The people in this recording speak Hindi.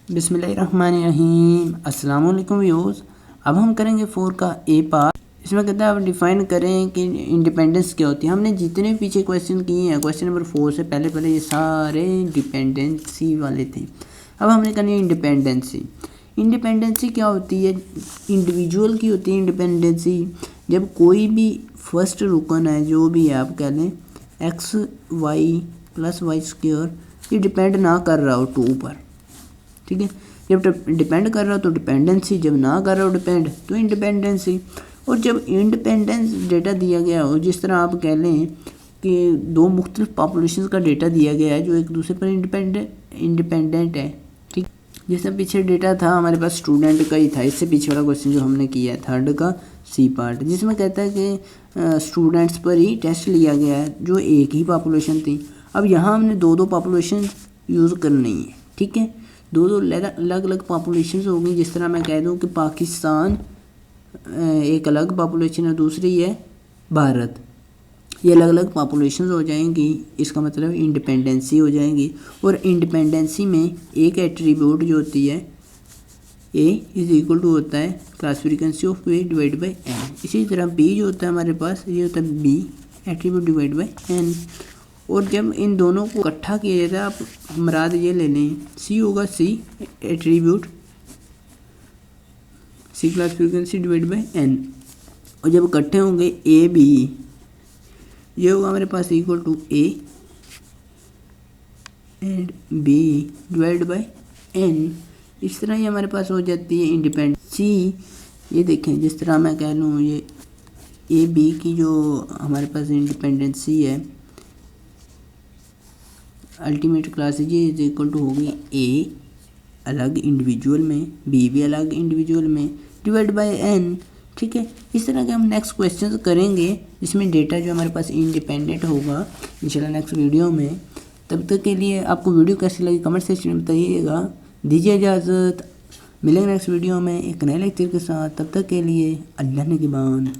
बिस्मिल्लाहिर्रहमानिर्रहीम। अस्सलाम वालेकुम व्यूअर्स। अब हम करेंगे 4 का ए पार्ट। इसमें कहता है आप डिफ़ाइन करें कि इंडिपेंडेंस क्या होती है। हमने जितने पीछे क्वेश्चन किए हैं, क्वेश्चन नंबर 4 से पहले ये सारे डिपेंडेंसी वाले थे। अब हमने करनी है इंडिपेंडेंसी। इंडिपेंडेंसी क्या होती है? इंडिविजुअल की होती है इंडिपेंडेंसी जब कोई भी फर्स्ट रुकन है, जो भी है आप कह लें X Y plus Y square, ये डिपेंड ना कर रहा हो 2 पर। ठीक है, जब डिपेंड कर रहा हो तो डिपेंडेंसी, जब ना कर रहा हो डिपेंड तो इंडिपेंडेंसी। और जब इंडिपेंडेंस डेटा दिया गया हो, जिस तरह आप कह लें कि 2 मुख्तलिफ पॉपुलेशन का डेटा दिया गया है जो एक दूसरे पर इंडिपेंडेंट है। ठीक, जैसे पीछे डेटा था हमारे पास स्टूडेंट का ही था, इससे पीछे वाला क्वेश्चन जो हमने किया है 3rd का सी पार्ट, जिसमें कहता है कि स्टूडेंट्स पर ही टेस्ट लिया गया है जो एक ही पॉपुलेशन थी। अब यहाँ हमने 2 पॉपुलेशन यूज़ करनी है। ठीक है, 2 अलग अलग पॉपुलेशन हो गई। जिस तरह मैं कह दूं कि पाकिस्तान एक अलग पॉपुलेशन है, दूसरी है भारत, ये अलग अलग पॉपुलेशन हो जाएंगी। इसका मतलब इंडिपेंडेंसी हो जाएंगी। और इंडिपेंडेंसी में एक एट्रीब्यूट जो होती है ए इज इक्वल टू होता है class frequency of A divide by N. इसी तरह बी जो होता है हमारे पास, ये होता है B attribute divide by N. और जब इन दोनों को इकट्ठा किया जाता है, आप मराद ये ले लें, सी होगा C attribute C class frequency divide by N. और जब इकट्ठे होंगे ए बी, ये होगा हमारे पास equal to A and B divide by N. इस तरह ये हमारे पास हो जाती है इंडिपेंडेंसी। ये देखें, जिस तरह मैं कह लूँ ये ए बी की जो हमारे पास इंडिपेंडेंसी है, अल्टीमेट क्लास ये इज इक्वल टू होगी ए अलग इंडिविजुअल में, बी भी अलग इंडिविजुअल में, डिवाइड बाय एन। ठीक है, इस तरह के हम नेक्स्ट क्वेश्चन करेंगे जिसमें डेटा जो हमारे पास इंडिपेंडेंट होगा इंशाल्लाह नेक्स्ट वीडियो में। तब तक के लिए आपको वीडियो कैसी लगी कमेंट सेक्शन में बताइएगा। दीजिए इजाज़त, मिलेंगे नेक्स्ट वीडियो में एक नए लेक्चर के साथ। तब तक के लिए अल्लाह निगहबान।